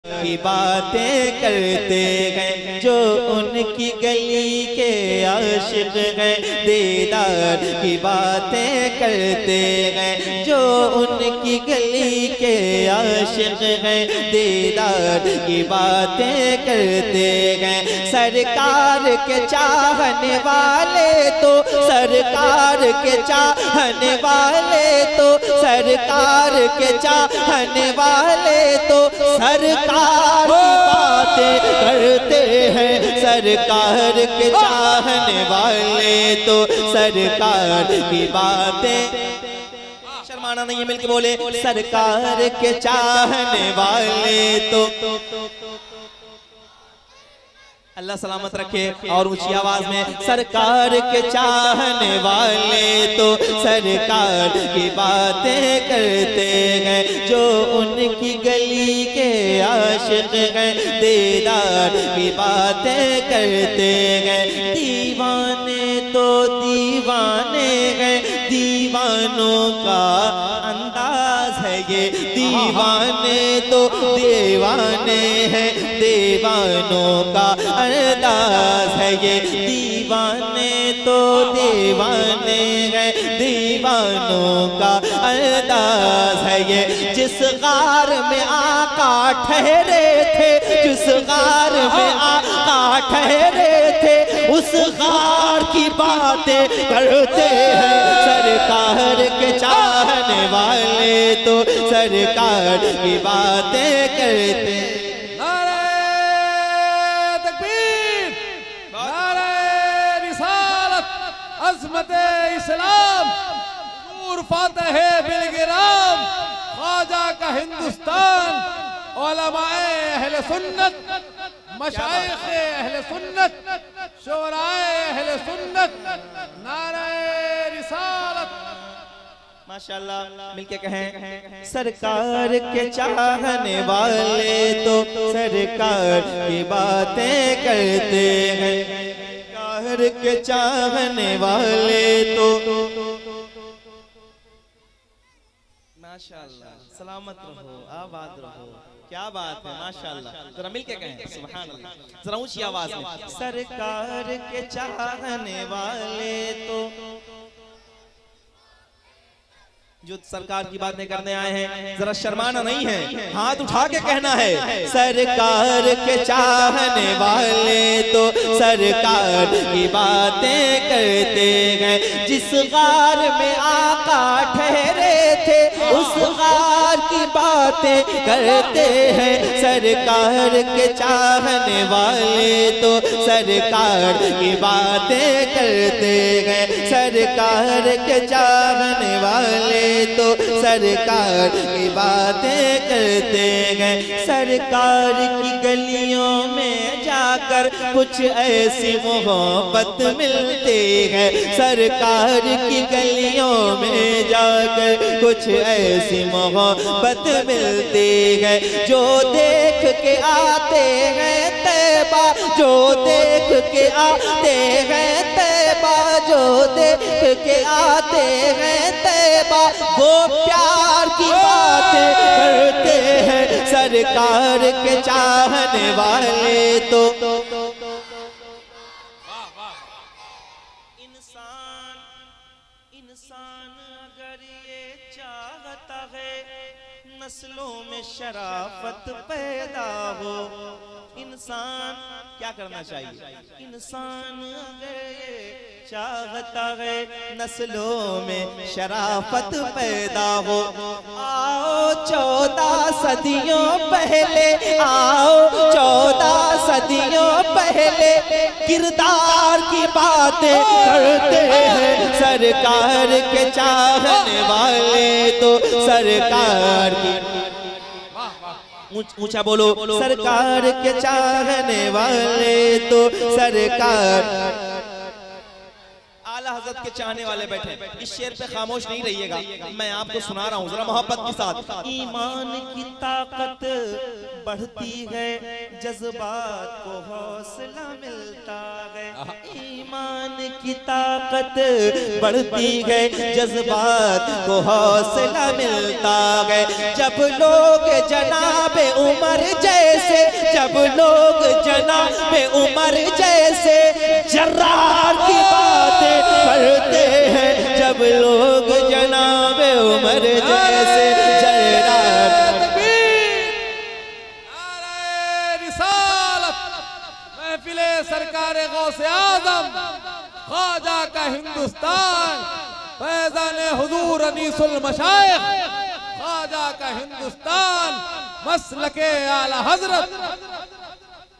की बातें करते हैं जो उनकी गली के आशिक हैं, दीदार की बातें करते हैं जो उनकी गली के आशिक हैं, दीदार की बातें करते हैं। सरकार के चाहने वाले तो सरकार के चाहने वाले तो सरकार के चाहने वाले तो सरकार की बातें करते हैं, सरकार के चाहने वाले तो सरकार की बातें, शर्माना नहीं है, मिलके बोले सरकार के चाहने वाले तो अल्लाह सलामत रखे। और ऊंची आवाज में सरकार के चाहने वाले तो सरकार की बातें करते हैं जो उनकी गली के आशिक हैं, दीदार की बातें करते हैं। दीवाने तो दीवाने हैं, दीवानों का अंदाज है ये, दीवाने तो दीवाने हैं, दीवानों का अंदाज है ये, दीवाने तो दीवाने हैं, दीवानों का अंदाज है ये। जिस गार में आका ठहरे थे, जिस गार में आका ठहरे थे, उस गार की बातें करते हैं सरकार के चाहने वाले तो सरकार की बातें करते हैं। इस्लाम नूर फातह बिलगिराम ख्वाजा का हिंदुस्तान, उलमाए अहले सुन्नत, मशाइख अहले सुन्नत, शोराए अहले सुन्नत, नारे रिसालत। माशाअल्लाह, मिलके कहें सरकार के चाहने वाले तो सरकार की बातें करते हैं, सरकार के चाहने वाले तो माशाअल्लाह, सलामत रहो, आबाद रहो, क्या बात है माशाअल्लाह। जरा मिलके कहें सुभान अल्लाह, जरा ऊंची आवाज में सरकार के चाहने वाले तो, जो सरकार की बातें करने आए हैं जरा शर्माना नहीं है, हाथ उठा के कहना है सरकार के चाहने वाले तो सरकार की बातें करते हैं। जिस गार में आका ठहरे थे उस गार की बातें करते हैं सरकार के चाहने वाले तो सरकार की बातें करते हैं, सरकार के चाहने वाले तो सरकार की बातें करते हैं। सरकार की गलियों में जाकर कुछ ऐसी मोहब्बत मिलती है, सरकार की गलियों में जाकर कुछ ऐसी मोहब्बत मिलती है। जो देख के आते हैं तैबा, जो देख के आते हैं तैबा, जो देख के आते हैं तैबा, वो प्यार की बातें करते हैं सरकार के चाहने वाले तो। इंसान अगर ये चाहता है नस्लों में शराफत पैदा हो, इंसान क्या करना चाहिए? इंसान अगर ये चाहता है नस्लों में शराफत पैदा हो, आओ 14 सदियों पहले, आओ 14 सदियों पहले किरदार की बातें करते हैं सरकार के चाहने वाले तो सरकार की, ऊंचा बोलो सरकार के चाहने वाले तो सरकार। आला हज़रत के चाहने वाले बैठे, इस शेर पे खामोश नहीं रहिएगा, मैं आपको सुना रहा हूँ जरा मोहब्बत के साथ। ईमान की ताकत बढ़ती है, जज्बात को हौसला मिलता है, ईमान की ताकत बढ़ती है, जज्बात को हौसला मिलता है। जब लोग जनाबे उमर जैसे जब लोग जनाबे उमर जैसे जर्रार की बातें करते हैं, जब लोग जनाबे उमर जैसे जर्रार। महफिले सरकार गौसे आजम ख्वाजा का हिंदुस्तान, फैज़ान हुजूर अनीसुल मशाइख ख्वाजा का हिंदुस्तान, मसलके आला हजरत।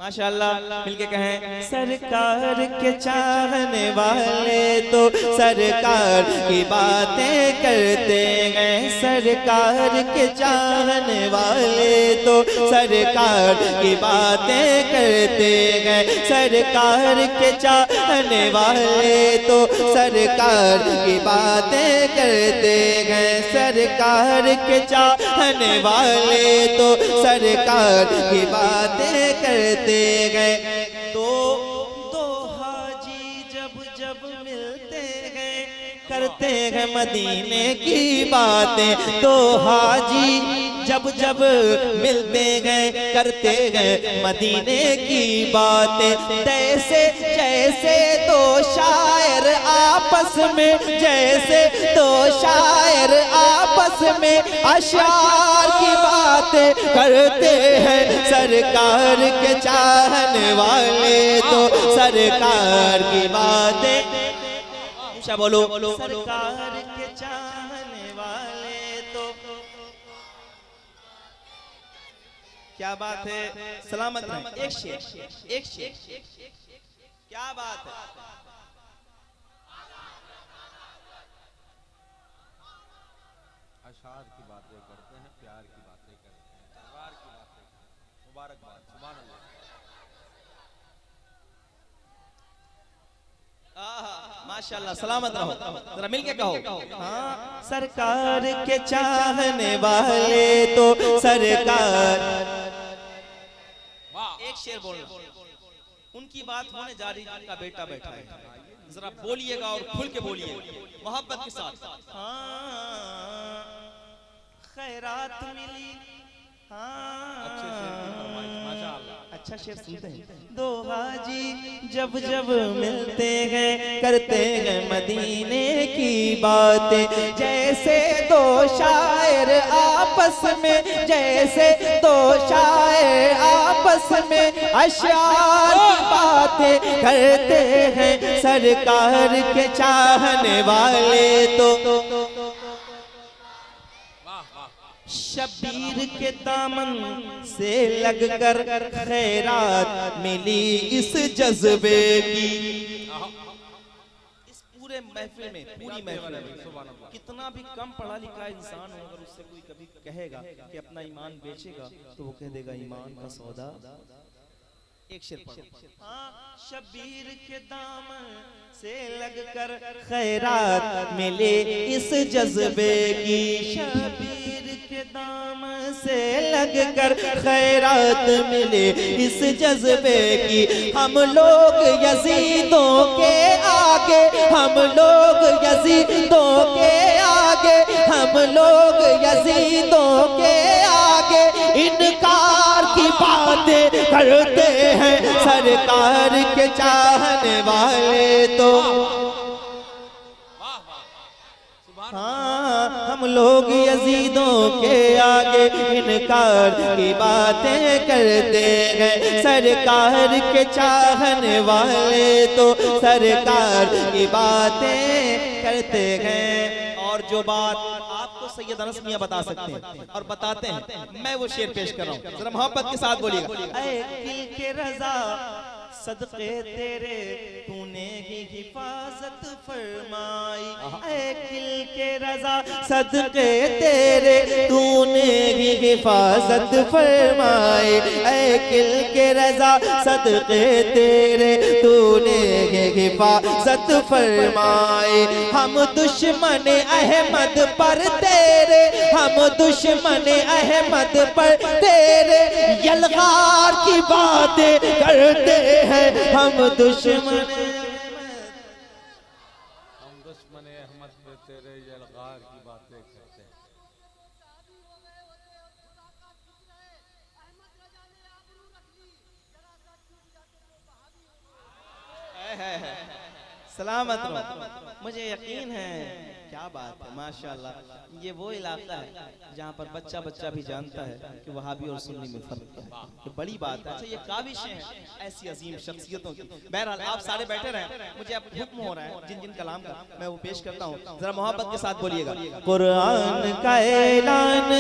माशाअल्लाह, मिलके कहें। सरकार के चाहने वाले तो सरकार की बातें करते हैं, सरकार के चाहने वाले तो सरकार की बातें करते हैं, सरकार के चाहने वाले तो सरकार की बातें करते हैं, सरकार के चाहने वाले तो सरकार की बातें करते गए। तो दो हाजी जब जब मिलते गए करते हैं मदीने की बातें, दो हाजी जब जब मिलते गए करते गए मदीने की बातें। जैसे जैसे दो शायर आपस में, जैसे दो शायर आपस में अशार की बातें करते हैं, सरकार के चाहने वाले तो सरकार की बातें। ऊंचा बोलो। सरकार के चाहने वाले तो क्या बात है, सलामत रहे। एक शेर, एक शेर, क्या बात है। अशार की बातें करते हैं, प्यार की बातें करते हैं, दरबार की बातें करते हैं। मुबारकबाद, सुभान अल्लाह। माशाअल्लाह, सलामत रहो। जरा मिल के कहो। हाँ, सरकार के चाहने वाले तो सरकार। एक शेर बोलना, उनकी बात होने जा रही है, उनका बेटा बैठा है, जरा बोलिएगा और खुल के बोलिए मोहब्बत के साथ। हाँ, खैरात मिली। हाँ, अच्छा शेर सुनते हैं। दो हाजी जब जब मिलते हैं करते हैं मदीने की बातें, जैसे दो शायर आपस में, जैसे दो शायर आपस में अशार की बातें करते हैं, सरकार के चाहने वाले तो शबीर के दामन से लगकर खैरात मिली इस जज्बे की। इस पूरे महफिल में, पूरी महफिल में कितना भी कम पढ़ा लिखा इंसान हो, अगर उससे कोई कभी कहेगा कि अपना ईमान बेचेगा तो वो कह देगा ईमान का सौदा। एक शेर पढ़ो। हाँ, शबीर के दामन से लगकर खैरात मिले इस जज्बे की, शबीर के दामन से लगकर खैरात मिले इस जज्बे की। हम लोग यजीदों के आगे, हम लोग यजीदों के आगे, हम लोग यजीदों के आगे इनकार की बातें करते हैं, सरकार के चाहने वाले तो। हाँ, हम लोग यजीदों के आगे इनकार की बातें करते हैं, सरकार के चाहने वाले तो सरकार की बातें करते हैं। और जो बात आपको सैयद अनस मियां बता सकते हैं और बताते हैं, मैं वो शेर पेश कर रहा हूँ, जरा मोहब्बत के साथ बोलिएगा। ऐ दिल के रजा सदके तेरे तूने ही हिफाजत फरमाई, ऐ दिल के रजा सदके तेरे तूने ही हिफाजत फरमाई, ऐ दिल के रजा सदके तेरे तूने ही हिफाजत फरमाई। हम दुश्मन अहमद पर तेरे, हम दुश्मन अहमद पर तेरे यलगार की बातें करते हैं, हम दुश्मन अहमद पे तेरे यलगार की बातें करते हैं। सलामत रहो। मुझे यकीन है, क्या बात है, माशाल्लाह। ये वो इलाका है जहाँ पर बच्चा बच्चा भी जानता है कि वहाबी और सुन्नी में फर्क क्या है। ये बड़ी बात है। अच्छा, ये काबिशें हैं ऐसी अजीम शख्सियतों की। बहरहाल आप सारे बैठे रहे, मुझे अब हुक्म हो रहा है जिन जिन कलाम का मैं वो पेश करता हूँ, जरा मोहब्बत के साथ बोलिएगा। कुरान का ऐलान